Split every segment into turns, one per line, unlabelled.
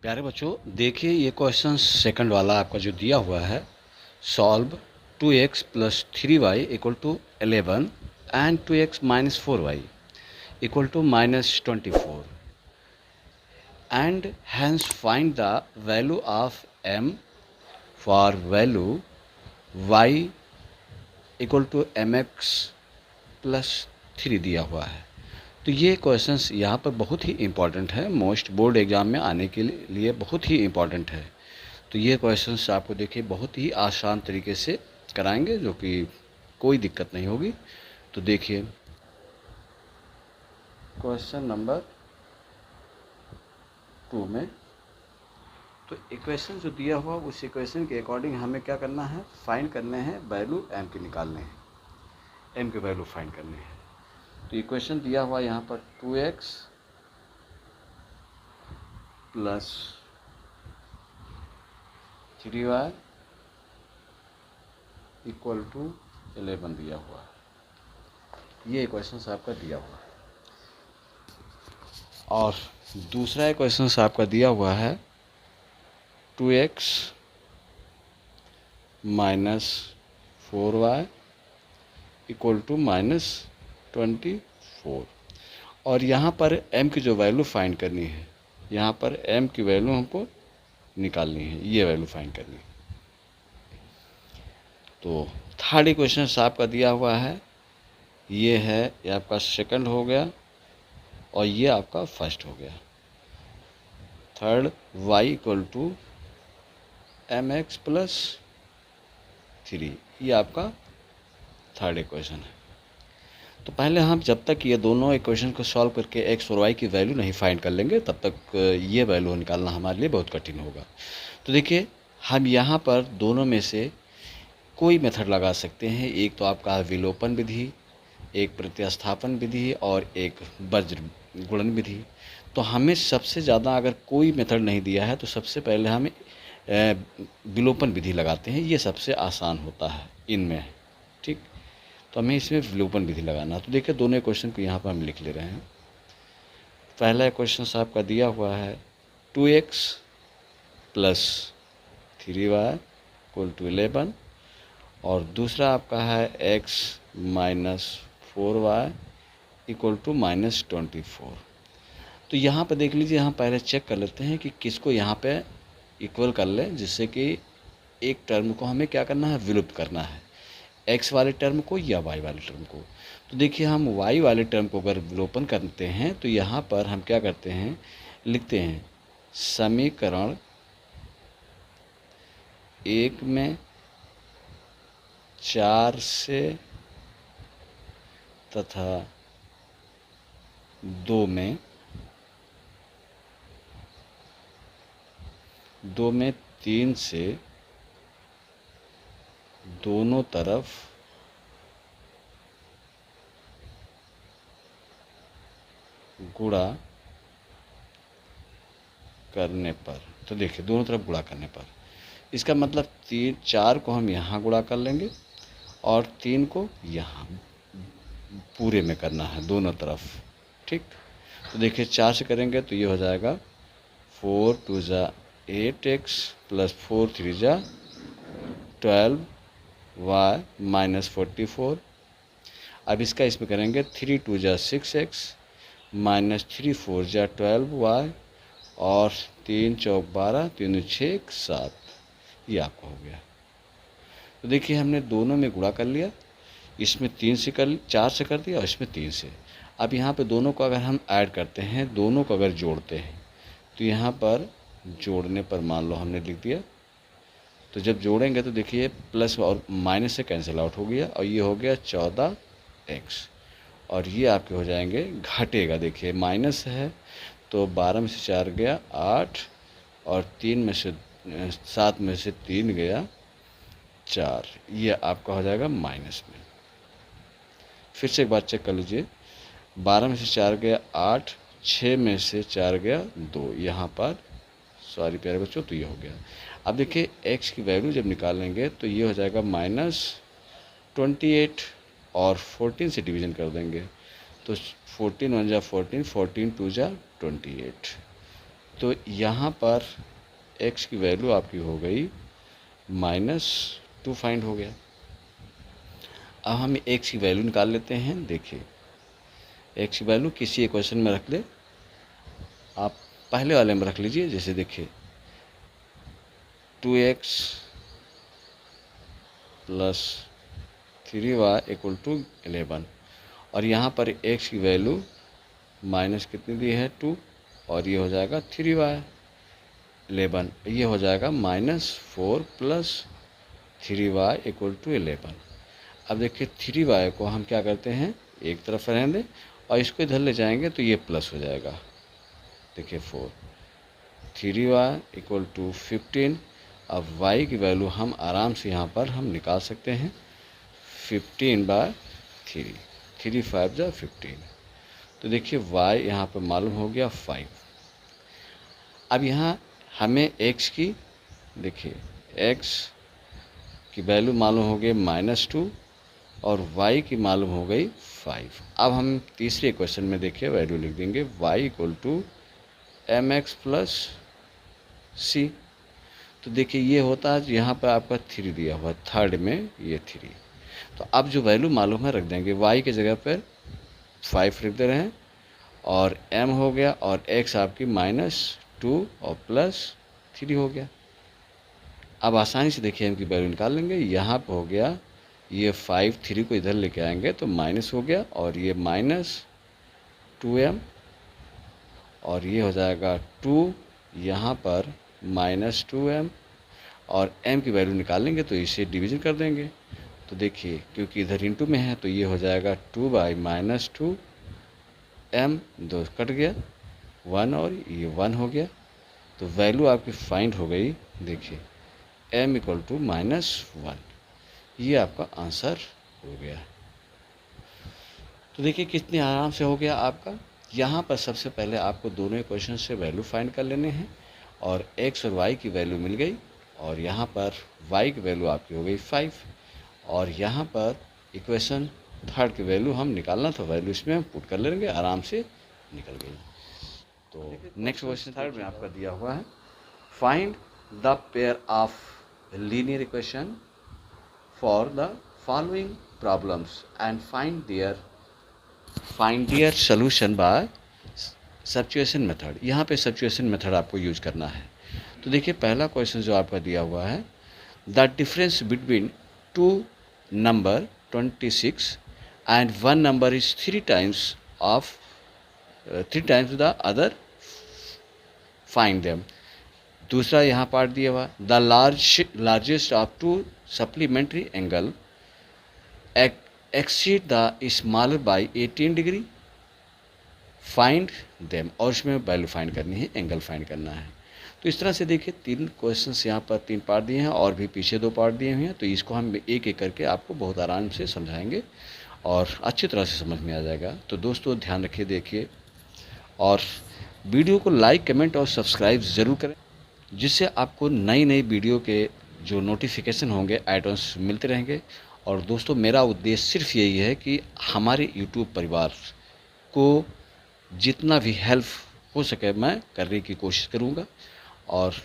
प्यारे बच्चों, देखिए ये क्वेश्चन सेकंड वाला आपका जो दिया हुआ है, solve 2x plus 3y equal to 11 and 2x minus 4y equal to minus 24 and hence find the value of m for value y equal to mx plus 3 दिया हुआ है। तो ये क्वेश्चंस यहाँ पर बहुत ही इम्पॉर्टेंट है, मोस्ट बोर्ड एग्ज़ाम में आने के लिए बहुत ही इम्पॉर्टेंट है। तो ये क्वेश्चंस आपको देखिए बहुत ही आसान तरीके से कराएंगे, जो कि कोई दिक्कत नहीं होगी। तो देखिए क्वेश्चन नंबर 2 में तो इक्वेशन जो दिया हुआ उस इक्वेशन के अकॉर्डिंग हमें क्या करना है, फाइंड करने हैं वैल्यू m के निकालने हैं, m के वैल्यू फाइंड करने हैं। तो इक्वेशन दिया हुआ यहाँ पर 2x plus 3y equal to 11 दिया हुआ है। ये इक्वेशन आपका दिया हुआ है। और दूसरा इक्वेशन आपका दिया हुआ है 2x minus 4y equal to minus 24। और यहाँ पर m की जो वैल्यू फाइंड करनी है, यहाँ पर m की वैल्यू हमको निकालनी है, ये वैल्यू फाइंड करनी है। तो थर्ड इक्वेशन आपका दिया हुआ है, ये है, ये आपका सेकंड हो गया और ये आपका फर्स्ट हो गया। Third y equal to mx plus 3, ये आपका थर्ड इक्वेशन है। तो पहले हम जब तक ये दोनों इक्वेशन को सॉल्व करके x और y की वैल्यू नहीं फाइंड कर लेंगे, तब तक ये वैल्यू निकालना हमारे लिए बहुत कठिन होगा। तो देखिए हम यहाँ पर दोनों में से कोई मेथड लगा सकते हैं। एक तो आपका विलोपन विधि, एक प्रतिस्थापन विधि और एक वज्र गुणन विधि। तो हमें सबसे ज़्यादा अगर कोई मेथड नहीं दिया है तो सबसे पहले हम विलोपन विधि लगाते हैं, ये सबसे आसान होता है इनमें, ठीक। तो हमें इसमें विलोपन विधि लगाना है। तो देखिए दोनों क्वेश्चन को यहाँ पर हम लिख ले रहे हैं। पहला क्वेश्चन आपका दिया हुआ है 2x plus 3y equal to 11 और दूसरा आपका है x minus 4y equal to minus 24। तो यहाँ पर देख लीजिए, हम पहले चेक कर लेते हैं कि किसको यहाँ पे इक्वल कर लें, जिससे कि एक टर्म को हमें क्या करना है, विलुप्त करना है, x वाले टर्म को या y वाले टर्म को। तो देखिए हम y वाले टर्म को अगर विलोपन करते हैं तो यहाँ पर हम क्या करते हैं, लिखते हैं समीकरण 1 में 4 से तथा 2 में 3 से दोनों तरफ गुणा करने पर। तो देखिए दोनों तरफ गुणा करने पर, इसका मतलब 4 को हम यहाँ गुणा कर लेंगे और 3 को यहाँ पूरे में करना है, दोनों तरफ, ठीक। तो देखिए 4 से करेंगे तो ये हो जाएगा 4 2 जा 8x प्लस 4 3 जा 12y माइनस 44। अब इसका इसमें करेंगे 3 2 जा 6x माइनस 3 4 जा 12y और 3 चौक 12 3 6 7, ये आपका हो गया। तो देखिए हमने दोनों में गुणा कर लिया, इसमें 4 से कर दिया और इसमें 3 से। अब यहाँ पे दोनों को अगर हम ऐड करते हैं, दोनों को अगर जोड़ते हैं, तो यहाँ पर जोड़ने पर मान लो हमने लिख दिया, तो जब जोड़ेंगे तो देखिए प्लस और माइनस से कैंसिल आउट हो गया और ये हो गया 14x और ये आपके हो जाएंगे, घटेगा, देखिए माइनस है तो 12 में से 4 गया 8 और 7 में से 3 गया 4, ये आपका हो जाएगा माइनस में। फिर से एक बात चेक कर लीजिए, 12 में से 4 गया 8, 6 में से 4 गया 2, यहाँ पर सॉरी प्यारे बच्चों, तो ये हो गया। अब देखिए x की वैल्यू जब निकालेंगे तो ये हो जाएगा माइनस 28 और 14 से डिवीज़न कर देंगे तो 14 1 जा 14, 14 2 जा 28। तो यहाँ पर x की वैल्यू आपकी हो गई -2 फाइंड हो गया। अब हम x की वैल्यू निकाल लेते हैं। देखिए x की वैल्यू किसी इक्वेशन में रख ले, आप पहले वाले में रख लीजिए। जैसे देखिए 2x plus 3y equal to 11, और यहाँ पर x की वैल्यू माइनस कितनी दी है 2, और ये हो जाएगा 3y 11, ये हो जाएगा -4 प्लस 3y इक्वल टू 11। अब देखिए 3y को हम क्या करते हैं, एक तरफ रहने दें और इसको इधर ले जाएंगे तो ये प्लस हो जाएगा। देखिए 4 3y इक्वल टू 15। अब y की वैल्यू हम आराम से यहाँ पर हम निकाल सकते हैं 15/3, 3 5 जा 15। तो देखिए y यहाँ पर मालूम हो गया 5। अब यहाँ हमें x की, देखिए x की वैल्यू मालूम हो गई -2 और y की मालूम हो गई 5। अब हम तीसरे क्वेश्चन में देखिए वैल्यू लिख देंगे y equal to mx plus c। तो देखिए ये होता है यहाँ पर आपका 3 दिया हुआ, थर्ड में ये 3। तो अब जो वैल्यू मालूम है रख देंगे, y की जगह पर 5 लिख दे रहे हैं और m हो गया और x आपकी -2 और +3 हो गया। अब आसानी से देखिए m की वैल्यू निकाल लेंगे। यहाँ पर हो गया ये 5, 3 को इधर लेके आएंगे तो माइनस हो गया और ये -2m और ये हो जाएगा 2, यहाँ पर -2m और m की वैल्यू निकालेंगे तो इसे डिवीज़न कर देंगे। तो देखिए क्योंकि इधर इंटू में है तो ये हो जाएगा 2/-2m, 2 कट गया 1 और ये 1 हो गया। तो वैल्यू आपकी फाइंड हो गई। देखिए m इक्वल टू -1, ये आपका आंसर हो गया। तो देखिए कितने आराम से हो गया आपका। यहाँ पर सबसे पहले आपको दोनों इक्वेशन से वैल्यू फाइंड कर लेने हैं और x और y की वैल्यू मिल गई और यहाँ पर y की वैल्यू आपकी हो गई 5 और यहाँ पर इक्वेशन थर्ड की वैल्यू हम निकालना था, वैल्यू इसमें हम पुट कर लेंगे, आराम से निकल गई। तो नेक्स्ट क्वेश्चन थर्ड में आपका दिया हुआ है, find the pair of linear equation for the following problems and find their solution by substitution method। यहाँ पे substitution method आपको यूज करना है। तो देखिए पहला क्वेश्चन जो आपका दिया हुआ है, the difference between two number 26 and one number is 3 times the other, find them। दूसरा यहाँ पार्ट दिया हुआ, the largest of to supplementary angle exceed the smaller by 18 degree, find them. और इसमें वैल्यू फाइंड करनी है, एंगल फाइंड करना है। तो इस तरह से देखिए 3 क्वेश्चंस यहाँ पर 3 पार्ट दिए हैं और भी पीछे 2 पार्ट दिए हुए हैं। तो इसको हम एक एक करके आपको बहुत आराम से समझाएंगे और अच्छी तरह से समझ में आ जाएगा। तो दोस्तों ध्यान रखिए, देखिए और वीडियो को लाइक, कमेंट और सब्सक्राइब ज़रूर करें, जिससे आपको नई नई वीडियो के जो नोटिफिकेशन होंगे आइटम्स मिलते रहेंगे। और दोस्तों मेरा उद्देश्य सिर्फ यही है कि हमारे यूट्यूब परिवार को जितना भी हेल्प हो सके मैं करने की कोशिश करूँगा और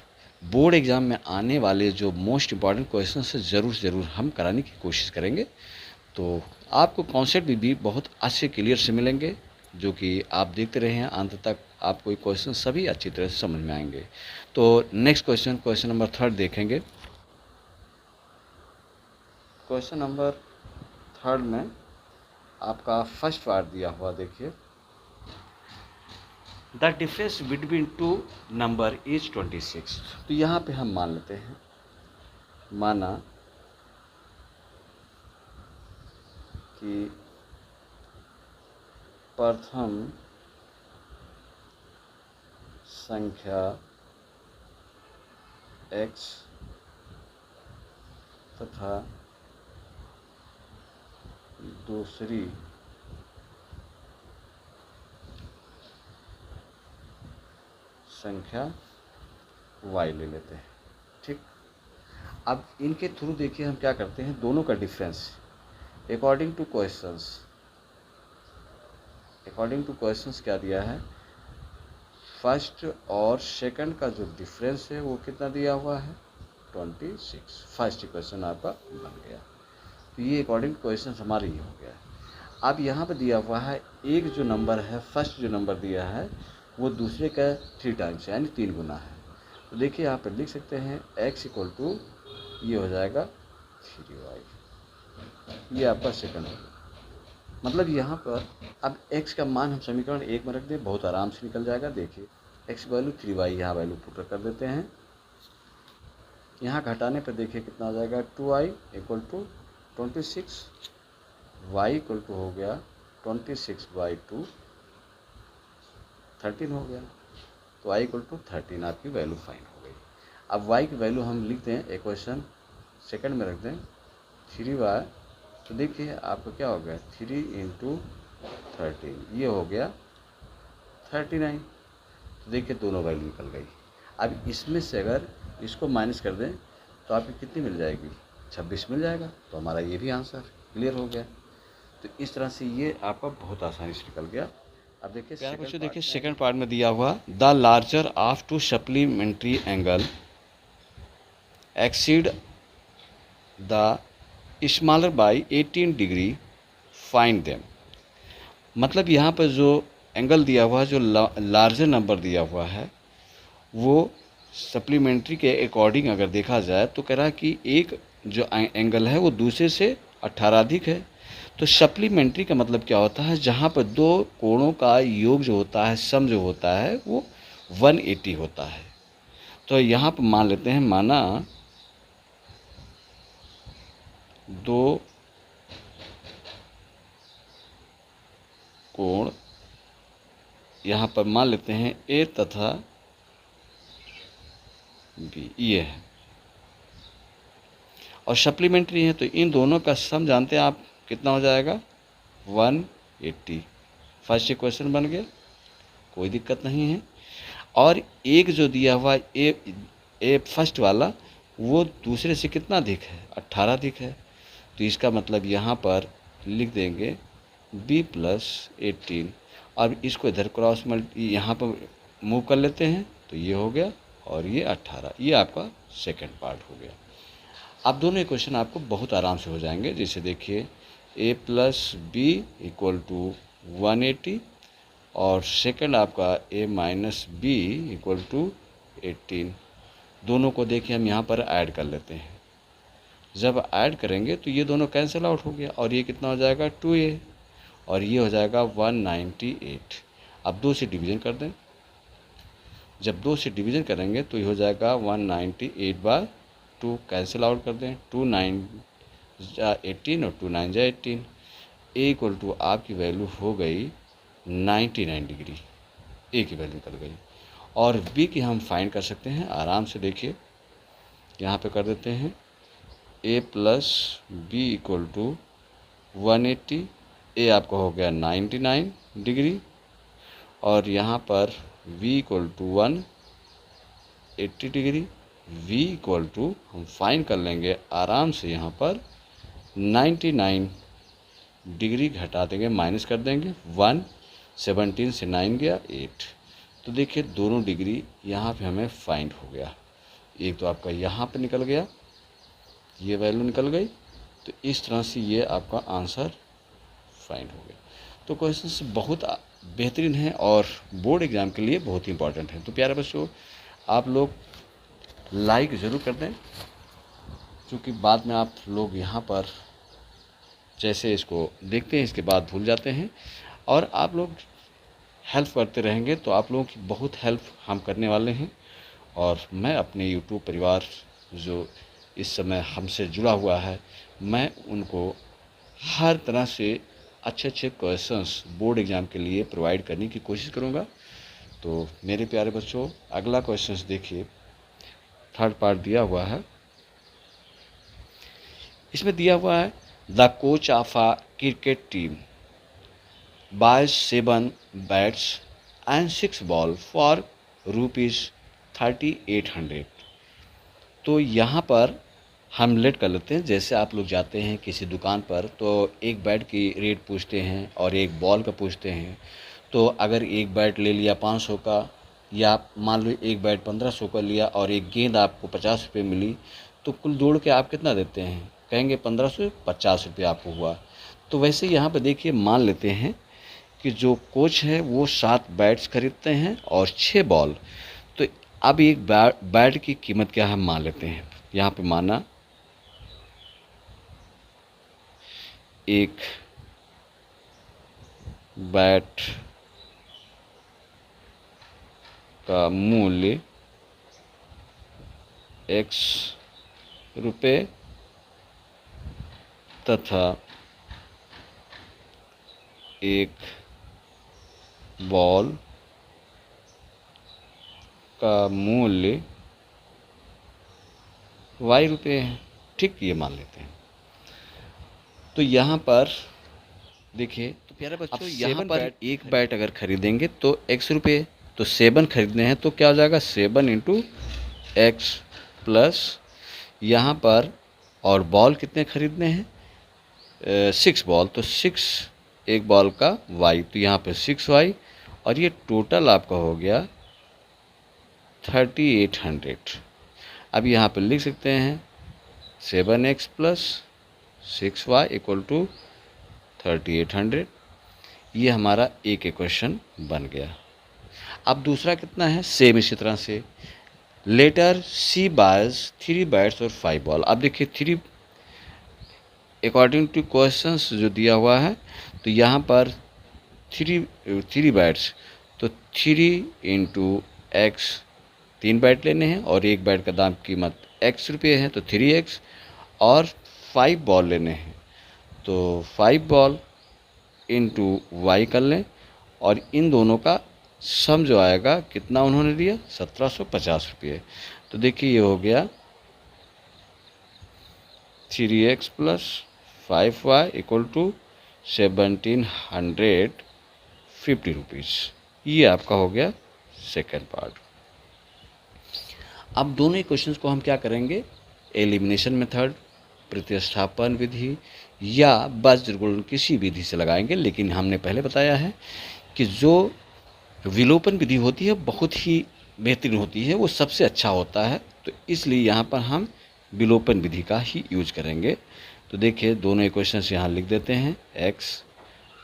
बोर्ड एग्ज़ाम में आने वाले जो मोस्ट इम्पॉर्टेंट क्वेश्चन से ज़रूर हम कराने की कोशिश करेंगे। तो आपको कॉन्सेप्ट भी बहुत अच्छे क्लियर से मिलेंगे, जो कि आप देखते रहे हैं अंत तक, आपको ये क्वेश्चन सभी अच्छी तरह से समझ में आएंगे। तो नेक्स्ट क्वेश्चन नंबर 3 देखेंगे। क्वेश्चन नंबर 3 में आपका फर्स्ट पार्ट दिया हुआ, देखिए the difference between two number is 26। तो यहाँ पे हम मान लेते हैं, माना कि प्रथम संख्या x तथा दूसरी संख्या y ले लेते हैं। ठीक, अब इनके थ्रू देखिए हम क्या करते हैं, दोनों का डिफरेंस अकॉर्डिंग टू क्वेश्चंस क्या दिया है, फर्स्ट और सेकंड का जो डिफरेंस है वो कितना दिया हुआ है 26। फर्स्ट इक्वेशन आपका बन गया। तो ये अकॉर्डिंग क्वेश्चन हमारा ये हो गया। अब यहाँ पे दिया हुआ है एक जो नंबर है, फर्स्ट जो नंबर दिया है वो दूसरे का 3 टाइम्स यानी 3 गुना है। तो देखिए यहाँ पर लिख सकते हैं x इक्वल टू ये हो जाएगा 3y, ये आपका सेकंड हो गया। मतलब यहाँ पर अब x का मान हम समीकरण 1 में रख दें, बहुत आराम से निकल जाएगा। देखिए x वैल्यू 3y, यहाँ वैल्यू पुट कर देते हैं। यहाँ घटाने पर देखिए कितना हो जाएगा 2y equal to 26, y equal to हो गया 26/2 13 हो गया। तो y इक्वल टू 13 आपकी वैल्यू फाइंड हो गई। अब y की वैल्यू हम लिखते हैं इक्वेशन सेकंड में रख दें 3y। तो देखिए आपको क्या हो गया 3 × 13, ये हो गया 39। तो देखिए दोनों वैल्यू निकल गई। अब इसमें से अगर इसको माइनस कर दें तो आपकी कितनी मिल जाएगी 26 मिल जाएगा। तो हमारा ये भी आंसर क्लियर हो गया। तो इस तरह से ये आपका बहुत आसानी से निकल गया। अब देखिए सेकंड पार्ट में दिया हुआ the larger of 2 supplementary angle exceed the smaller by 18 degree find them. मतलब यहाँ पर जो एंगल दिया हुआ है, जो लार्जर नंबर दिया हुआ है, वो सप्लीमेंट्री के अकॉर्डिंग अगर देखा जाए तो कह रहा है कि एक जो एंगल है वो दूसरे से 18 अधिक है। तो सप्लीमेंट्री का मतलब क्या होता है, जहाँ पर दो कोणों का योग जो होता है, सम जो होता है वो 180 होता है। तो यहाँ पर मान लेते हैं, माना दो कोण यहाँ पर मान लेते हैं ए तथा बी, ये है और सप्लीमेंट्री है। तो इन दोनों का सम जानते हैं आप कितना हो जाएगा 180। फर्स्ट इक्वेशन बन गया, कोई दिक्कत नहीं है। और एक जो दिया हुआ ए फर्स्ट वाला वो दूसरे से कितना अधिक है 18 अधिक है। तो इसका मतलब यहाँ पर लिख देंगे b + 18 और इसको इधर क्रॉस यहाँ पर मूव कर लेते हैं तो ये हो गया और ये 18। ये आपका सेकंड पार्ट हो गया। अब दोनों इक्वेशन आपको बहुत आराम से हो जाएंगे। जैसे देखिए a + b = 180 और सेकंड आपका a - b = 18। दोनों को देखिए हम यहाँ पर ऐड कर लेते हैं। जब ऐड करेंगे तो ये दोनों कैंसिल आउट हो गया और ये कितना हो जाएगा 2a और ये हो जाएगा 198। अब 2 से डिवीज़न कर दें। जब 2 से डिवीज़न करेंगे तो ये हो जाएगा 198/2, कैंसिल आउट कर दें। 2 9 18 और 2 9 18। a = आपकी वैल्यू हो गई 99 डिग्री, a की वैल्यू निकल गई। और b की हम फाइंड कर सकते हैं आराम से। देखिए यहाँ पे कर देते हैं a + b = 180। a आपका हो गया 99 डिग्री और यहाँ पर v = 180 डिग्री। v = हम फाइंड कर लेंगे आराम से, यहाँ पर 99 डिग्री घटा देंगे, माइनस कर देंगे 1। 17 से 9 गया 8। तो देखिए दोनों डिग्री यहाँ पे हमें फाइंड हो गया। एक तो आपका यहाँ पे निकल गया, ये वैल्यू निकल गई। तो इस तरह से ये आपका आंसर फाइंड हो गया। तो क्वेश्चन बहुत बेहतरीन है और बोर्ड एग्ज़ाम के लिए बहुत ही इंपॉर्टेंट है। तो प्यारे बच्चों, आप लोग लाइक ज़रूर कर दें, क्योंकि बाद में आप लोग यहाँ पर जैसे इसको देखते हैं इसके बाद भूल जाते हैं। और आप लोग हेल्प करते रहेंगे तो आप लोगों की बहुत हेल्प हम करने वाले हैं। और मैं अपने यूट्यूब परिवार जो इस समय हमसे जुड़ा हुआ है, मैं उनको हर तरह से अच्छे क्वेश्चंस बोर्ड एग्ज़ाम के लिए प्रोवाइड करने की कोशिश करूंगा। तो मेरे प्यारे बच्चों, अगला क्वेश्चंस देखिए, थर्ड पार्ट दिया हुआ है। इसमें दिया हुआ है the coach of a cricket team buys 7 bats and 6 ball for ₹3800। तो यहाँ पर हम लेट कर लेते हैं। जैसे आप लोग जाते हैं किसी दुकान पर तो एक बैट की रेट पूछते हैं और एक बॉल का पूछते हैं। तो अगर एक बैट ले लिया 500 का या मान लो एक बैट 1500 का लिया और एक गेंद आपको 50 रुपये मिली, तो कुल जोड़ के आप कितना देते हैं? कहेंगे 1500, 50 रुपये आपको हुआ। तो वैसे यहाँ पर देखिए, मान लेते हैं कि जो कोच है वो 7 बैट्स खरीदते हैं और 6 बॉल। तो अब एक बैट की कीमत क्या है मान लेते हैं। यहाँ पे माना एक बैट का मूल्य x रुपये तथा एक बॉल का मूल्य y रुपये है। ठीक, ये मान लेते हैं। तो यहाँ पर देखिए, तो प्यारे बच्चों, यहाँ पर एक बैट अगर खरीदेंगे तो x रुपये, तो 7 खरीदने हैं तो क्या हो जाएगा 7 इंटू एक्स प्लस यहाँ पर, और बॉल कितने खरीदने हैं 6 बॉल, तो 6 एक बॉल का y, तो यहाँ पे 6y, और ये टोटल आपका हो गया 3800। अब यहाँ पे लिख सकते हैं 7x plus 6y equal to 3800। ये हमारा एक इक्वेशन बन गया। अब दूसरा कितना है, सेम इसी तरह से, लेटर सी बायज 3 बैट्स और 5 बॉल। अब देखिए 3 अकॉर्डिंग टू क्वेश्चंस जो दिया हुआ है, तो यहाँ पर 3 बैट्स, तो 3 इंटू एक्स, 3 बैट लेने हैं और एक बैट का दाम कीमत x रुपये है तो 3x, और 5 बॉल लेने हैं तो 5 बॉल इंटू y कर लें, और इन दोनों का सम जो आएगा कितना उन्होंने दिया 1750 रुपये। तो देखिए ये हो गया 3x plus 5y equal to 1750 rupees. ये आपका हो गया सेकेंड पार्ट। अब दोनों इक्वेशंस को हम क्या करेंगे, एलिमिनेशन मेथड, प्रतिस्थापन विधि या वज्रगुणन किसी विधि से लगाएंगे। लेकिन हमने पहले बताया है कि जो विलोपन विधि होती है बहुत ही बेहतरीन होती है, वो सबसे अच्छा होता है, तो इसलिए यहाँ पर हम विलोपन विधि का ही यूज करेंगे। तो देखिए दोनों इक्वेशंस यहाँ लिख देते हैं, x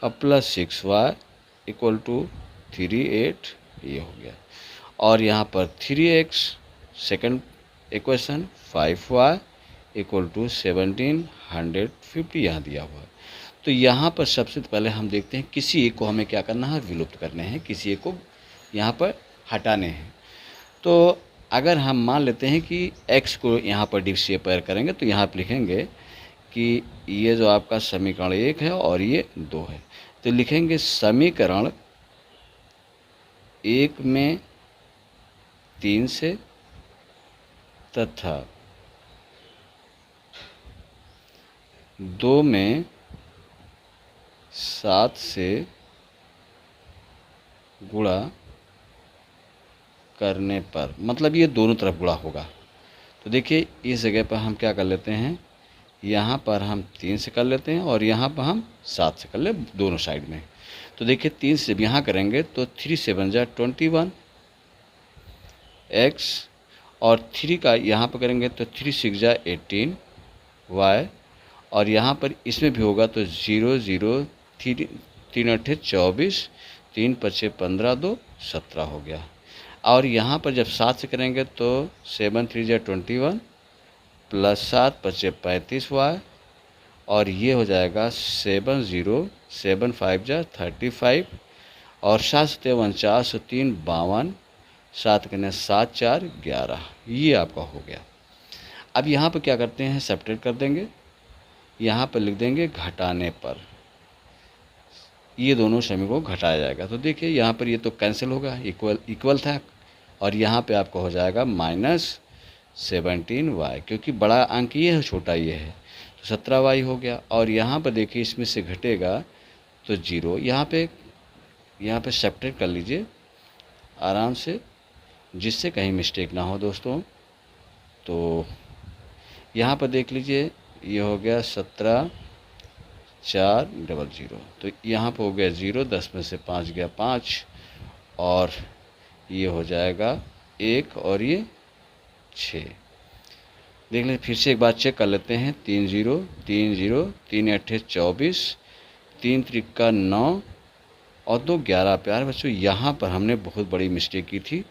अब प्लस 6y इक्वल टू 38, ये हो गया, और यहाँ पर 3x second equation 5y equal to 1750 यहाँ दिया हुआ है। तो यहाँ पर सबसे पहले हम देखते हैं किसी एक को हमें क्या करना है, विलुप्त करने हैं, किसी एक को यहाँ पर हटाने हैं। तो अगर हम मान लेते हैं कि x को यहाँ पर डिफरेंशिएट करेंगे तो यहाँ पर लिखेंगे कि ये जो आपका समीकरण 1 है और ये 2 है, तो लिखेंगे समीकरण 1 में 3 से तथा 2 में 7 से गुणा करने पर, मतलब ये दोनों तरफ गुणा होगा। तो देखिए इस जगह पर हम क्या कर लेते हैं, यहाँ पर हम 3 से कर लेते हैं और यहाँ पर हम 7 से कर ले, दोनों साइड में। तो देखिए 3 से यहाँ करेंगे तो 3 7 जा 21 x, और 3 का यहाँ पर करेंगे तो 3 6 जा 18 y, और यहाँ पर इसमें भी होगा तो 0 0 3 3 8 24, 3 5 15 2 17 हो गया। और यहाँ पर जब 7 से करेंगे तो 7 3 जा 21 प्लस 7 5 35 y, और ये हो जाएगा 7 0 7 5 जा 35, और 7 7 49 3 52, 7 करने 7 4 11, ये आपका हो गया। अब यहाँ पर क्या करते हैं, सब्ट्रैक्ट कर देंगे, यहाँ पर लिख देंगे घटाने पर, ये दोनों समीकरणों को घटाया जाएगा। तो देखिए यहाँ पर ये तो कैंसिल होगा, इक्वल था, और यहाँ पे आपको हो जाएगा -17y, क्योंकि बड़ा अंक ये है छोटा ये है, तो 17y हो गया। और यहाँ पर देखिए इसमें से घटेगा तो 0, यहाँ पे सब्ट्रैक्ट कर लीजिए आराम से, जिससे कहीं मिस्टेक ना हो दोस्तों। तो यहाँ पर देख लीजिए ये हो गया 17 4 00, तो यहाँ पर हो गया 0, 10 में से 5 गया 5, और ये हो जाएगा 1 और ये 6। देख लें, फिर से एक बार चेक कर लेते हैं। 3 0 3 0 3 8 24 3 त्रिका 9 और 2 11। प्यारे बच्चों, यहाँ पर हमने बहुत बड़ी मिस्टेक की थी,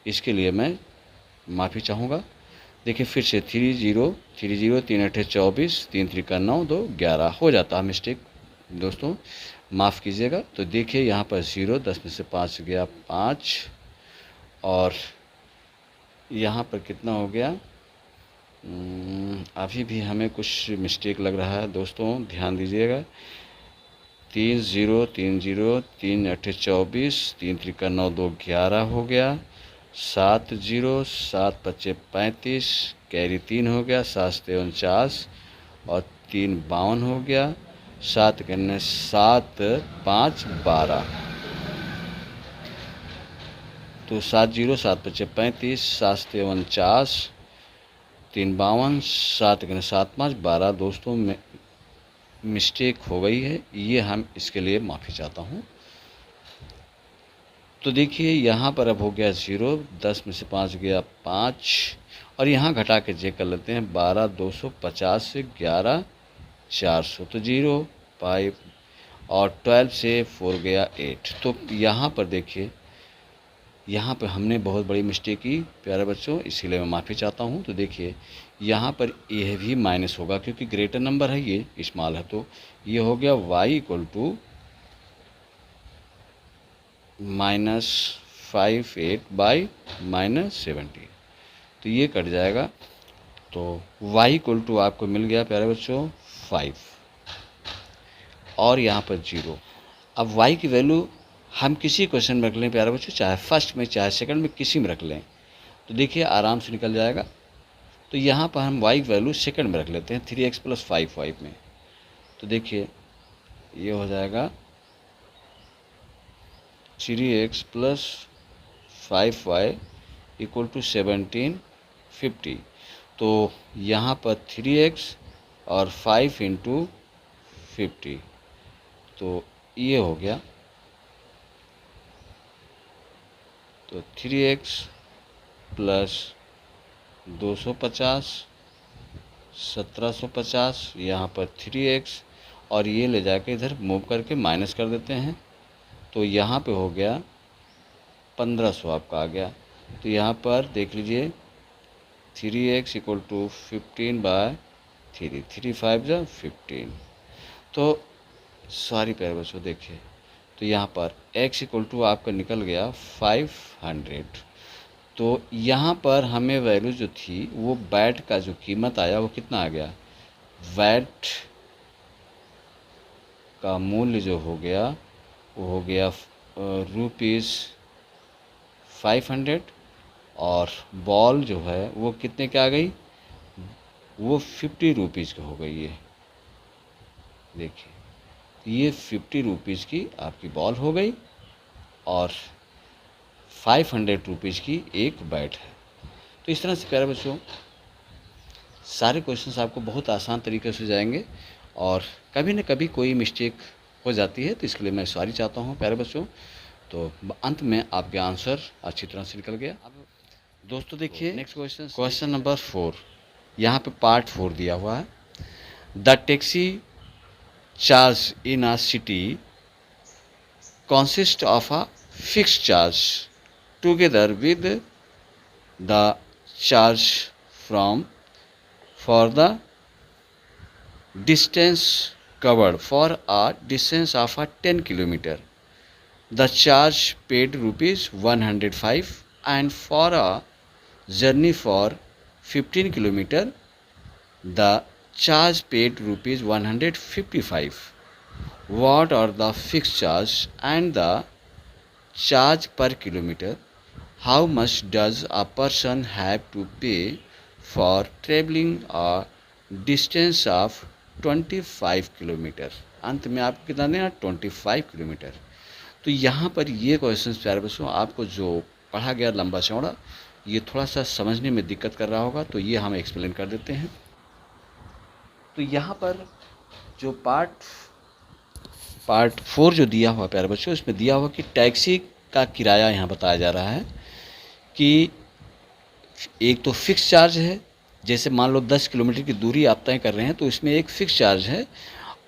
इसके लिए मैं माफ़ी चाहूँगा। देखिए फिर से 3 0 3 0 3 8 24 3 त्रिका 9 2 11 हो जाता है मिस्टेक, दोस्तों माफ़ कीजिएगा। तो देखिए यहाँ पर 0, 10 में से 5 गया 5, और यहाँ पर कितना हो गया, अभी भी हमें कुछ मिस्टेक लग रहा है दोस्तों, ध्यान दीजिएगा। 3 0 3 0 3 8 24 3 त्रिका 9 2 11 हो गया। 7 0 7 5 35 कैरी 3 हो गया। 7 49 और 3 52 हो गया। 7 करने 7 5 12, तो 7 0 7 5 35 7 49 3 52 7 करने 7 5 12। दोस्तों में मिस्टेक हो गई है, ये हम इसके लिए माफ़ी चाहता हूँ। तो देखिए यहाँ पर अब हो गया 0, 10 में से 5 गया 5, और यहाँ घटा के चेक कर लेते हैं। 12 250 से 11 400, तो 0 5, और 12 से 4 गया 8। तो यहाँ पर देखिए, यहाँ पर हमने बहुत बड़ी मिस्टेक की प्यारे बच्चों, इसीलिए मैं माफ़ी चाहता हूँ। तो देखिए यहाँ पर यह भी माइनस होगा, क्योंकि ग्रेटर नंबर है, ये स्मॉल है, तो ये हो गया y इक्वल टू -58 बाई -70, तो ये कट जाएगा। तो y इक्वल टू आपको मिल गया प्यारे बच्चों 5, और यहाँ पर 0। अब y की वैल्यू हम किसी क्वेश्चन में रख लें प्यारे बच्चों, चाहे फर्स्ट में चाहे सेकंड में, किसी में रख लें, तो देखिए आराम से निकल जाएगा। तो यहाँ पर हम y की वैल्यू सेकंड में रख लेते हैं, 3x + 5y में। तो देखिए ये हो जाएगा 3x + 5y इक्वल टू 1750। तो यहाँ पर 3x और 5 × 50, तो ये हो गया। तो 3x + 250 1750, यहाँ पर 3x, और ये ले जाके इधर मूव करके माइनस कर देते हैं, तो यहाँ पे हो गया 1500 आपका आ गया। तो यहाँ पर देख लीजिए 3x इक्वल टू 15/3, 3 5 15। तो सॉरी प्यारे बच्चों, देखिए तो यहाँ पर x इक्वल टू आपका निकल गया 500। तो यहाँ पर हमें वैल्यू जो थी वो बैट का जो कीमत आया वो कितना आ गया, बैट का मूल्य जो हो गया वो हो गया ₹500, और बॉल जो है वो कितने की आ गई, वो 50 रुपीज़ की हो गई है। देखिए ये 50 रुपीज़ की आपकी बॉल हो गई, और 500 रुपीज़ की एक बैट है। तो इस तरह से प्यारे बच्चों सारे क्वेश्चंस आपको बहुत आसान तरीके से जाएंगे, और कभी न कभी कोई मिस्टेक हो जाती है, तो इसके लिए मैं सॉरी चाहता हूँ प्यारे बच्चों। तो अंत में आपके आंसर अच्छी तरह से निकल गया। अब दोस्तों देखिए नेक्स्ट क्वेश्चन नंबर 4, यहाँ पे पार्ट 4 दिया हुआ है। The taxi charge in a city consist of a fixed charge together with the charge for the distance covered for a distance of a 10 km. The charge paid ₹105, and for a journey for 15 km the charge paid ₹155. What are the fixed charge and the charge per kilometer? How much does a person have to pay for traveling a distance of 25 kilometre? अंत में आपको कितना देना, 25 kilometre. तो यहाँ पर ये question प्यारे बच्चों आपको जो पढ़ा गया लंबा चौड़ा, ये थोड़ा सा समझने में दिक्कत कर रहा होगा, तो ये हम एक्सप्लेन कर देते हैं। तो यहाँ पर जो पार्ट 4 जो दिया हुआ प्यारे बच्चों, इसमें दिया हुआ कि टैक्सी का किराया यहाँ बताया जा रहा है। कि एक तो फिक्स चार्ज है, जैसे मान लो 10 किलोमीटर की दूरी आप तय कर रहे हैं तो इसमें एक फिक्स चार्ज है,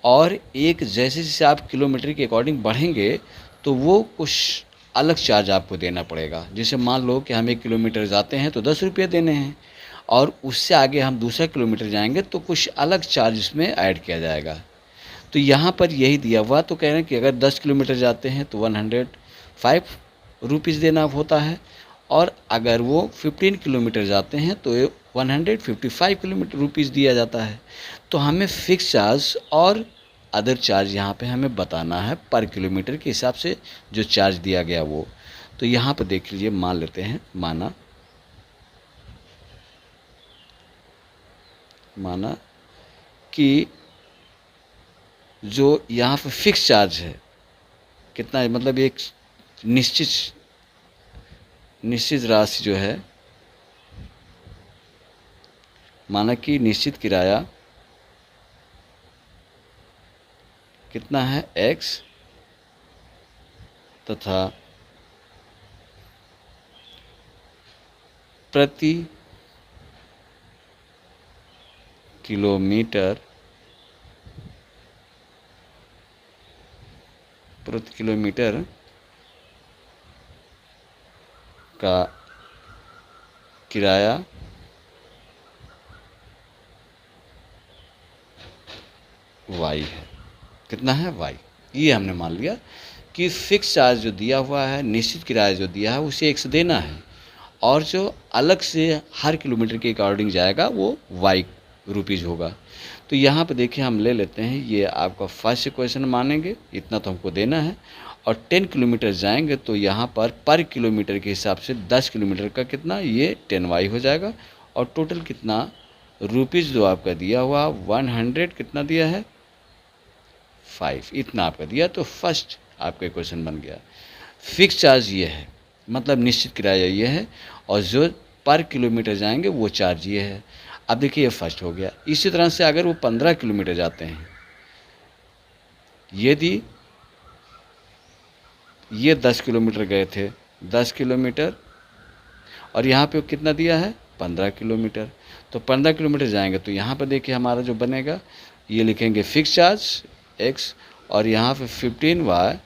और एक जैसे जैसे आप किलोमीटर के अकॉर्डिंग बढ़ेंगे तो वो कुछ अलग चार्ज आपको देना पड़ेगा। जैसे मान लो कि हम 1 किलोमीटर जाते हैं तो 10 रुपये देने हैं, और उससे आगे हम दूसरा किलोमीटर जाएंगे तो कुछ अलग चार्ज इसमें ऐड किया जाएगा। तो यहाँ पर यही दिया हुआ, तो कह रहे हैं कि अगर 10 किलोमीटर जाते हैं तो 105 रुपीज़ देना होता है, और अगर वो 15 किलोमीटर जाते हैं तो 155 किलोमीटर रुपीज़ दिया जाता है। तो हमें फिक्स चार्ज और अदर चार्ज यहाँ पे हमें बताना है पर किलोमीटर के हिसाब से जो चार्ज दिया गया वो। तो यहाँ पर देख लीजिए, मान लेते हैं, माना कि जो यहाँ पे फिक्स चार्ज है कितना है, मतलब एक निश्चित राशि जो है, माना कि निश्चित किराया कितना है x, तथा प्रति किलोमीटर का किराया y है। कितना है y। ये हमने मान लिया कि फिक्स चार्ज जो दिया हुआ है, निश्चित किराया जो दिया है उसे x देना है, और जो अलग से हर किलोमीटर के अकॉर्डिंग जाएगा वो y रुपीज़ होगा। तो यहाँ पे देखिए हम ले लेते हैं, ये आपका फर्स्ट क्वेश्चन मानेंगे, इतना तो हमको देना है, और 10 किलोमीटर जाएंगे तो यहाँ पर किलोमीटर के हिसाब से 10 किलोमीटर का कितना, ये 10y हो जाएगा, और टोटल कितना रुपीज़ जो आपका दिया हुआ 100 कितना दिया है 5, इतना आपका दिया। तो फर्स्ट आपका क्वेश्चन बन गया। फिक्स चार्ज ये है, मतलब निश्चित किराया ये है, और जो पर किलोमीटर जाएंगे वो चार्ज ये है। अब देखिए ये फर्स्ट हो गया। इसी तरह से अगर वो 15 किलोमीटर जाते हैं, यदि ये 10 किलोमीटर गए थे, 10 किलोमीटर, और यहाँ पे कितना दिया है 15 किलोमीटर, तो 15 किलोमीटर जाएंगे तो यहाँ पर देखिए हमारा जो बनेगा, ये लिखेंगे फिक्स चार्ज x, और यहाँ पे 15y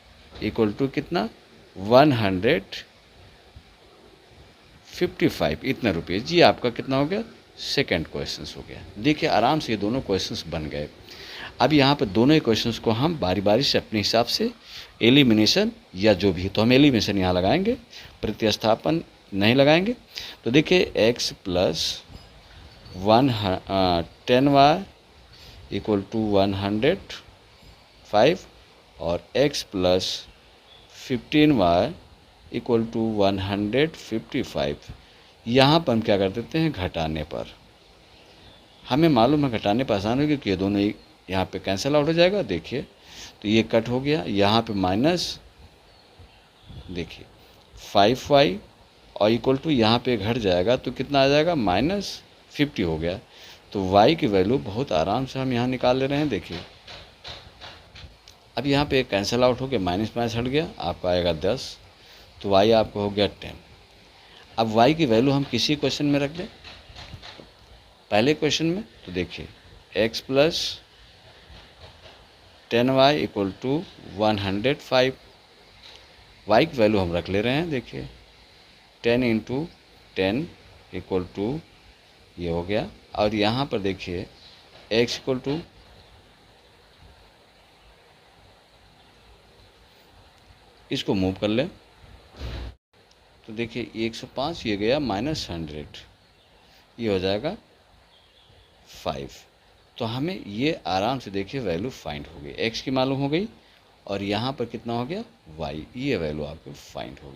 इक्वल टू कितना 155 इतना रुपये। जी आपका कितना हो गया, सेकंड क्वेश्चन हो गया। देखिए आराम से ये दोनों क्वेश्चंस बन गए। अब यहाँ पर दोनों ही क्वेश्चंस को हम बारी बारी से अपने हिसाब से एलिमिनेशन या जो भी, तो हम एलिमिनेशन यहाँ लगाएंगे, प्रतिस्थापन नहीं लगाएंगे। तो देखिए x plus 10y equal to 105, और x plus 15y equal to 155। यहाँ पर हम क्या कर देते हैं, घटाने पर हमें मालूम है, घटाने पर आसान होगी क्योंकि ये दोनों यहाँ पे कैंसिल आउट हो जाएगा। देखिए तो ये कट हो गया, यहाँ पे माइनस, देखिए 5y और इक्वल टू यहाँ पे घट जाएगा तो कितना आ जाएगा -50 हो गया। तो y की वैल्यू बहुत आराम से हम यहाँ निकाल ले रहे हैं। देखिए अब यहाँ पे कैंसिल आउट हो गया, माइनस माइनस हट गया, आपका आएगा 10, तो y आपको हो गया 10। अब y की वैल्यू हम किसी क्वेश्चन में रख दें, पहले क्वेश्चन में, तो देखिए x plus 10y equal to 105, y की वैल्यू हम रख ले रहे हैं। देखिए 10 इंटू 10 इक्वल टू ये हो गया, और यहाँ पर देखिए x इक्वल टू, इसको मूव कर लें तो देखिए 105, ये गया -100, ये हो जाएगा 5। तो हमें ये आराम से देखिए वैल्यू फाइंड हो गई, x की मालूम हो गई, और यहाँ पर कितना हो गया y, ये वैल्यू आपको फाइंड हो गई।